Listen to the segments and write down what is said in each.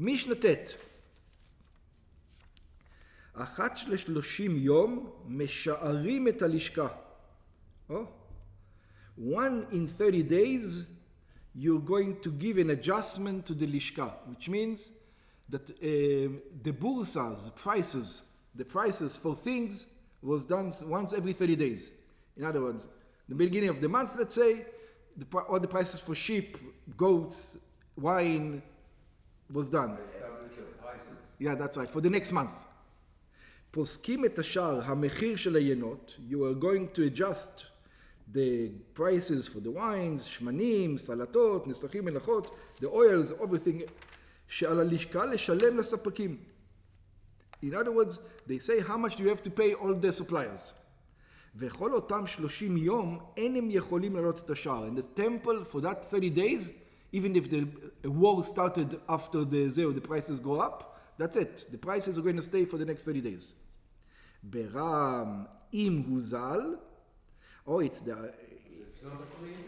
משנה ט' אחת ל-30 יום משערים את הלשכה. One in 30 days you're going to give an adjustment to the lishka, which means that the bursas, the prices for things was done once every 30 days. In other words, the beginning of the month, let's say, all the prices for sheep, goats, wine was done. Yeah, that's right, for the next month. פוסקים את השאר המחיר של היינות, you are going to adjust the prices for the wines, שמנים, סלטות, נסכים, מלאכות, the oils, everything, שעל הלשכה לשלם לספקים. In other words, they say how much do you have to pay all the suppliers. וכל אותם 30 יום אין הם יכולים לעלות את השאר. And the temple for that 30 days, even if the war started after the prices go up, that's it. The prices are going to stay for the next 30 days. ברם אם הוזל, it's not a clean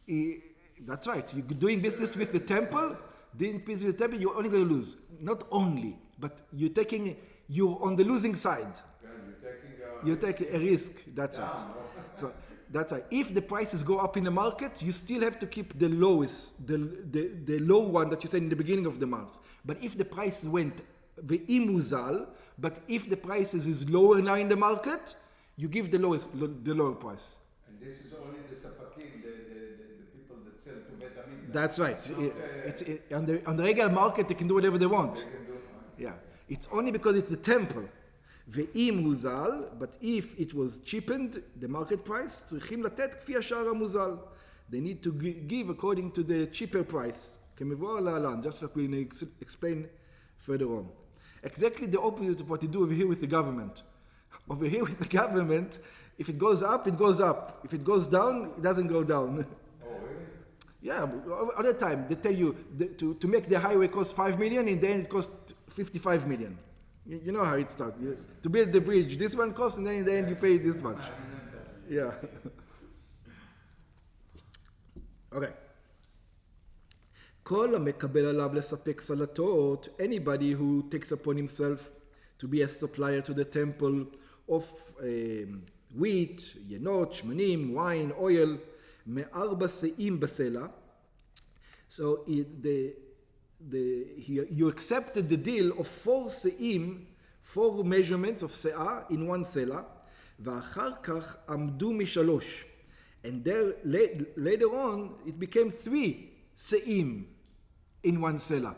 price. That's right. You're doing business with the temple, you're only going to lose. Not only, but you're on the losing side. You're taking a risk. That's it. So that's right. If the prices go up in the market, you still have to keep the lowest, the low one that you said in the beginning of the month. But if the prices went ve'im huzal, but if the prices is lower now in the market, you give the lower price. And this is only the sapakim, the people that sell to Bet Amigdash. That's right. On the regular market, they can do whatever they want. Yeah. It's only because it's the temple. Ve'im huzal, but if it was cheapened, the market price, צריכים לתת כפי השער המוזל. They need to give according to the cheaper price. כמבואר להלן, just like we explain further on. Exactly the opposite of what you do over here with the government. Over here with the government, if it goes up, it goes up. If it goes down, it doesn't go down. Oh, really? Yeah, all the time they tell you to make the highway cost 5 million, and then it costs 55 million. You know how it starts. To build the bridge, this one costs, and then in the end you pay this much. Yeah. Okay. כל המקבל עליו לספק סלטות, anybody who takes upon himself to be a supplier to the temple of wheat, יינות, שמנים, wine, oil, מארבע שאים בסלע. So you accepted the deal of 4 שאים, 4 measurements of שאה in one סלע, ואחר כך עמדו מ3. And there, later on, it became 3 שאים in one סלע.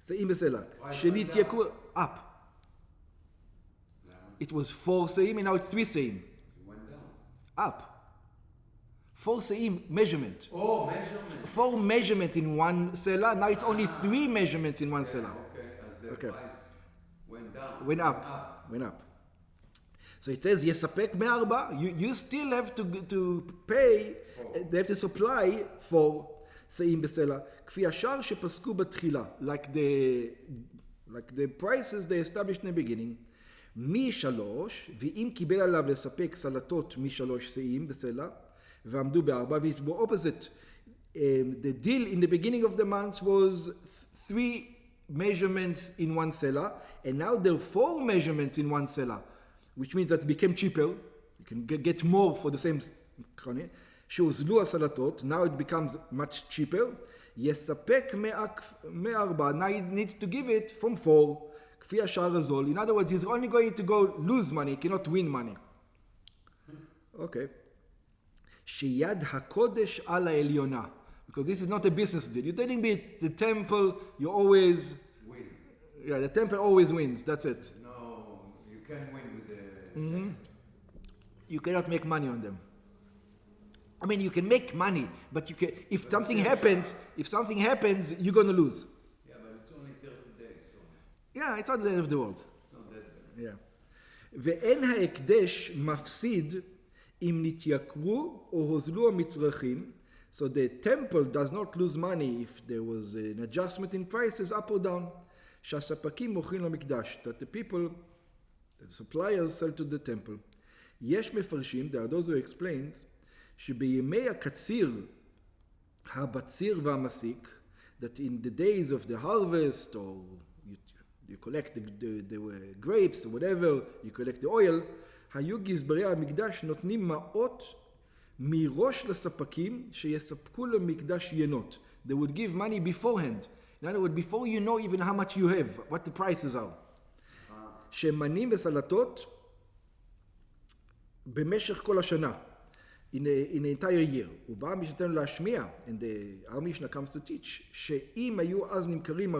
שאים בסלע. שנתייקרו, up. It was 4 seim and now it's 3 seim. It went down. Up. 4 seim measurement. Oh, measurement. 4 measurement in one sela. Now it's only 3 measurements in one sela. Okay, as the price went down. Went up. So it says yesapek me'arba. You still have to pay. They have to supply 4 seim בסלע. כפי השאר שפסקו בתחילה, like the prices they established in the beginning. מ3, ואם קיבל עליו לספק סלטות מ3 שאים בסלע, ועמדו ב4, which were opposite. The deal in the beginning of the month was 3 measurements in one sela, and now there are 4 measurements in one sela, which means that it became cheaper. You can get more for the same. שהוזלו הסלטות, now it becomes much cheaper. יספק מ4, now it needs to give it from 4. כפי השער הזול. In other words, he's only going to go lose money, he cannot win money. Okay. שיד הקודש על העליונה. Because this is not a business deal. You're telling me the temple, you always win. Yeah, the temple always wins. That's it. No, you can't win with the You cannot make money on them. I mean, you can make money, but you can. If something happens, you're going to lose. Yeah, but it's only 30 days. So. Yeah, it's not the end of the world. Not that bad. Yeah. ואין ההקדש מפסיד אם נתייקרו או הוזלו המצרכים. So the temple does not lose money if there was an adjustment in prices up or down. שהספקים מוכרים למקדש. That the people, the suppliers sell to the temple. יש מפרשים, there are those who explained, שבימי הקציר, הבציר והמסיק, that in the days of the harvest, or you collect the grapes or whatever, you collect the oil, היו גזברי המקדש נותנים מעות מראש לספקים שיספקו למקדש ינות. They would give money beforehand. In other words, before you know even how much you have, what the prices are. שמנים וסלטות במשך כל השנה. In the entire year. ובא משנתנו להשמיע, and our Mishnah comes to teach, שאם היו אז נמכרים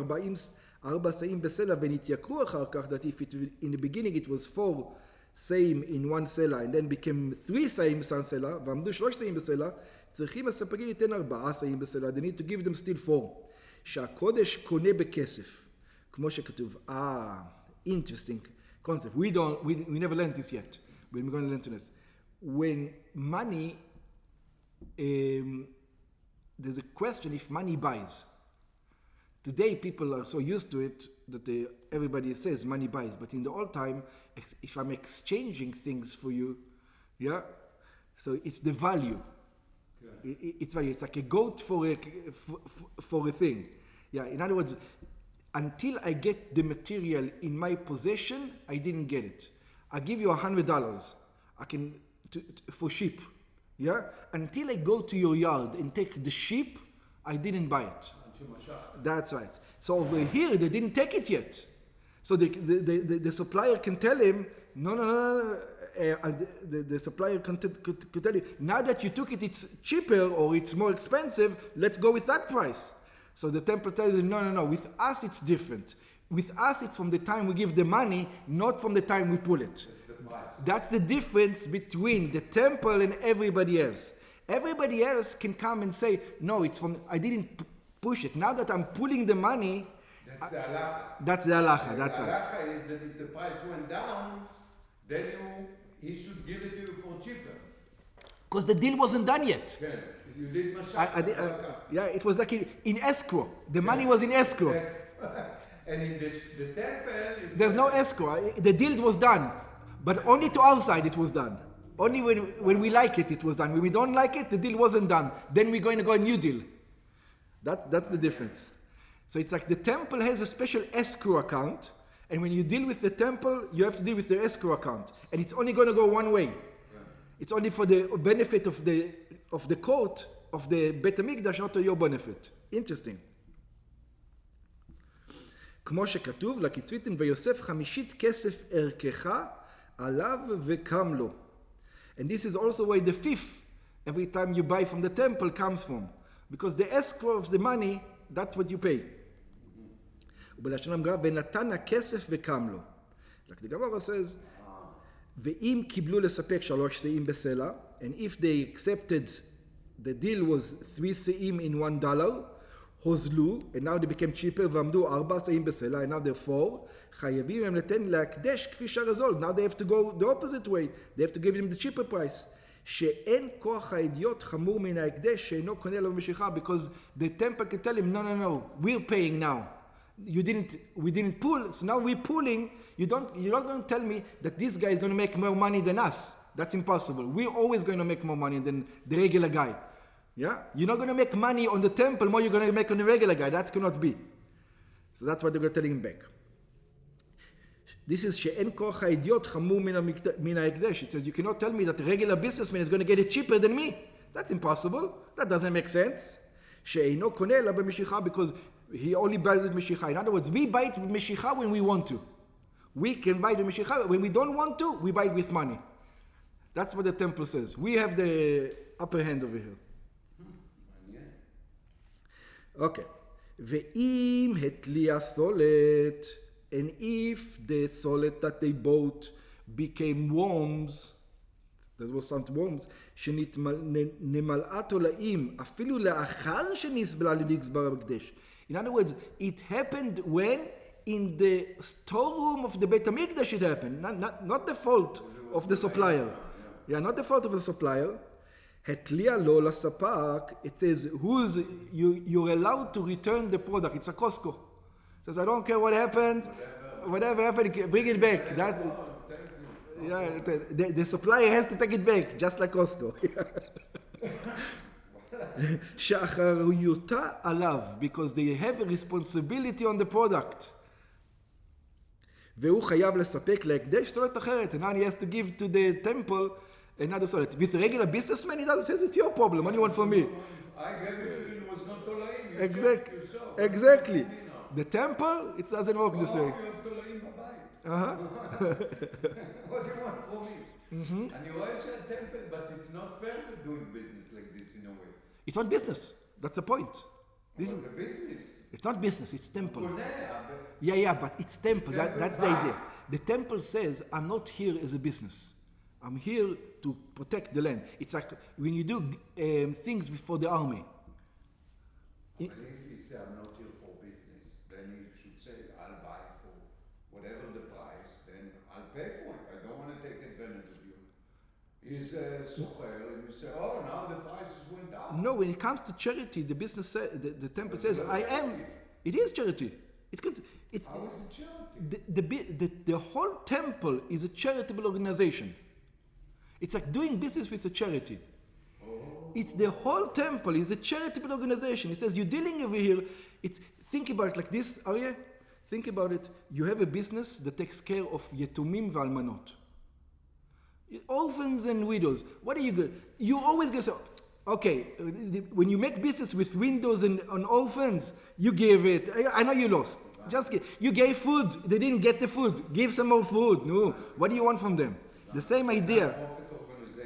4 שאים בסלע ונתייקרו אחר כך, that if in the beginning it was 4 שאים in one סלע, and then became 3 שאים בסן סלע, ועמדו 3 שאים בסלע, צריכים הספקים ליתן 4 שאים בסלע, they need to give them still 4. שהקודש קונה בכסף, כמו שכתוב. Interesting concept. We never learned this yet, but we're going to learn this. When money, there's a question if money buys. Today people are so used to it that everybody says money buys, but in the old time, if I'm exchanging things for you, yeah, so it's the value. Yeah. It's value. It's like a goat for a thing. Yeah. In other words, until I get the material in my possession, I didn't get it. I give you $100. I can for sheep. Yeah. Until I go to your yard and take the sheep, I didn't buy it. That's right. So over here, they didn't take it yet. So the supplier can tell him, no. The supplier could tell you, now that you took it, it's cheaper or it's more expensive, let's go with that price. So the temple tells you, no. With us, it's different. With us, it's from the time we give the money, not from the time we pull it. That's the difference between the temple and everybody else. Everybody else can come and say, no, it's from, I didn't push it. Now that I'm pulling the money, that's the halacha. That's the halacha, that's right. The halacha is that if the price went down, then he should give it to you for cheaper. Because the deal wasn't done yet. Okay. You did mashach. Yeah, it was like in escrow. The money was in escrow. And in the temple... There's no escrow. The deal was done. But only to our side it was done. Only when we like it, it was done. When we don't like it, the deal wasn't done. Then we're going to go a new deal. That's the difference. So it's like the temple has a special escrow account, and when you deal with the temple, you have to deal with the escrow account, and it's only going to go one way. Yeah. It's only for the benefit of the court of the Beit HaMikdash, not to your benefit. Interesting. כמו שכתוב, לקיצויתן ויוסף 50 כסף ערכך עליו וקם לו. And this is also where the fifth, every time you buy from the temple, comes from. Because the escrow of the money, that's what you pay. ובלשון המגרא, ונתן הכסף וקם לו. Like the Gemara says, ואם קיבלו לספק 3 שאים בסלע, and if they accepted, the deal was 3 שאים in $1, הוזלו, and now they became cheaper, ועמדו 4 שאים בסלע, and now they're 4, חייבים הם לתן להקדש כפי שהרזול. Now they have to go the opposite way. They have to give them the cheaper price. שאין כוח האידיוט חמור מן ההקדש שאינו קונה לו במשיכה, because the temple can tell him, no, we're paying now. We didn't pull, so now we're pulling. You're not going to tell me that this guy is going to make more money than us. That's impossible. We're always going to make more money than the regular guy. Yeah? You're not going to make money on the temple more you're going to make on the regular guy. That cannot be. So that's what they're going to tell him back. This is שאין כוח האידיוט חמור מן ההקדש. It says you cannot tell me that a regular businessman is going to get it cheaper than me. That's impossible. That doesn't make sense. שאינו קונה אלא במשיכה, because he only buys it משיכה. In other words, we buy it משיכה when we want to. We can buy it משיכה. When we don't want to, we buy it with money. That's what the temple says. We have the upper hand over here. Okay. ואם התלייה סולת, and if the solid that they bought became worms, there was some worms, שנמלאה תולעים אפילו לאחר שנסבלה לגזבר המקדש. In other words, it happened when in the storeroom of the Beit HaMikdash it happened, not the fault of the supplier. Yeah, not the fault of the supplier. התלייה לו לספק, it says, you're allowed to return the product. It's a Costco. It says, I don't care what happened, whatever happened, bring it back. The supplier has to take it back, just like Costco. שאחריותה עליו, because they have a responsibility on the product. והוא חייב לספק להקדש סולת אחרת, and now he has to give to the temple another solid. With a regular businessman, he doesn't say, it's your problem, what do you want from me? I gave it to you, it was not tolaim. Exactly. The temple, it doesn't work this way. you have tolaim b'bayit. Uh-huh. What do you want from me? אני רואה שהטמפל, but it's not fair to doing business like this in a way. It's not business. That's the point. This is a business. It's not business, it's temple. קונה, Yeah, but it's temple. That's the idea. The temple says, I'm not here as a business. I'm here to protect the land. It's like when you do things for the army. But if he says, I'm not here for business, then he should say, I'll buy for whatever the price, then I'll pay for it. I don't want to take advantage of you. He's a socher, and you say, oh, now the prices went up. No, when it comes to charity, the business the temple says, I am. It is charity. It's good. It's, how is it charity? The whole temple is a charitable organization. It's like doing business with a charity. It's the whole temple is a charitable organization. It says you're dealing over here. Think about it like this, Aryeh. Think about it. You have a business that takes care of yetumim v'almanot, orphans and widows. What are you good? You always go say, okay. When you make business with widows and orphans, you give it. I know you lost. Just give. You gave food. They didn't get the food. Give some more food. No. What do you want from them? The same idea.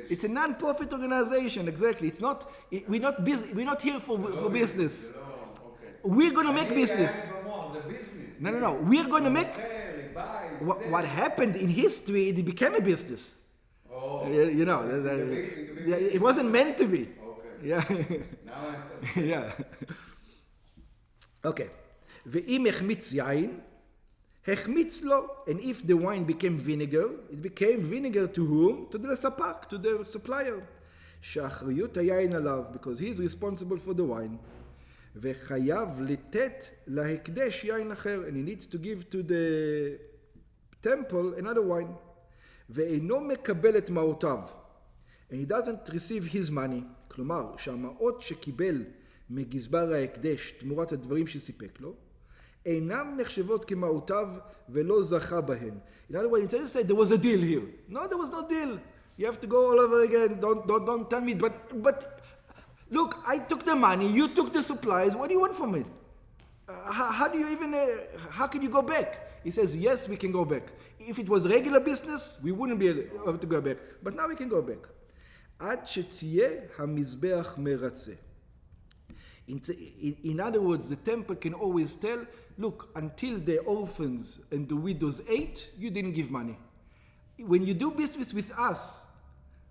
It's a non-profit organization, exactly. It's not. We're not here for business. We're going to make business. No. We're going to make. What happened in history? It became a business. You know, it wasn't meant to be. Yeah. Yeah. Okay. ואם החמיץ יין, החמיץ לו, and if the wine became vinegar, it became vinegar to whom? To the ספק, to the supplier. שאחריות היין עליו, because he is responsible for the wine. וחייב לתת להקדש יין אחר, and he needs to give to the temple another wine. ואינו מקבל את מעותיו, and he doesn't receive his money. כלומר, שהמעות שקיבל מגזבר ההקדש תמורת הדברים שסיפק לו, אינם נחשבות כמעותיו ולא זכה בהן. In other words, instead of say there was a deal here. No, there was no deal. You have to go all over again. Don't tell me. But look, I took the money. You took the supplies. What do you want from it? How do you even? How can you go back? He says, yes, we can go back. If it was regular business, we wouldn't be able to go back. But now we can go back. עד שתהיה המזבח מרצה. In other words, the temple can always tell, look, until the orphans and the widows ate, you didn't give money. When you do business with us,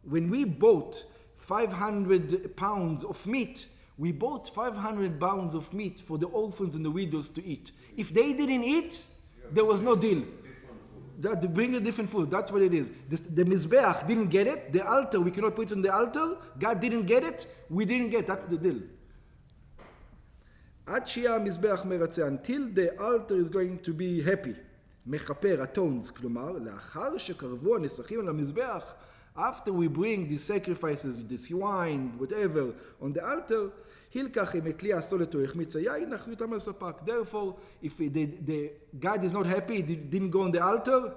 when we bought 500 pounds of meat, we bought 500 pounds of meat for the orphans and the widows to eat. If they didn't eat, there was no deal. That bring a different food. That's what it is. The Mizbeach didn't get it. The altar, we cannot put it on the altar. God didn't get it. We didn't get it. That's the deal. עד שיהיה המזבח מרצה, until the altar is going to be happy. מכפר, atones, כלומר, לאחר שקרבו הנסכים על המזבח, after we bring these sacrifices, this wine, whatever, on the altar, הילקח עם כלי הסולת או החמיץ היין, אחריותם על הספק. Therefore, if the God is not happy, it didn't go on the altar,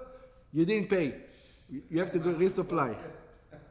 you didn't pay. You have to go resupply.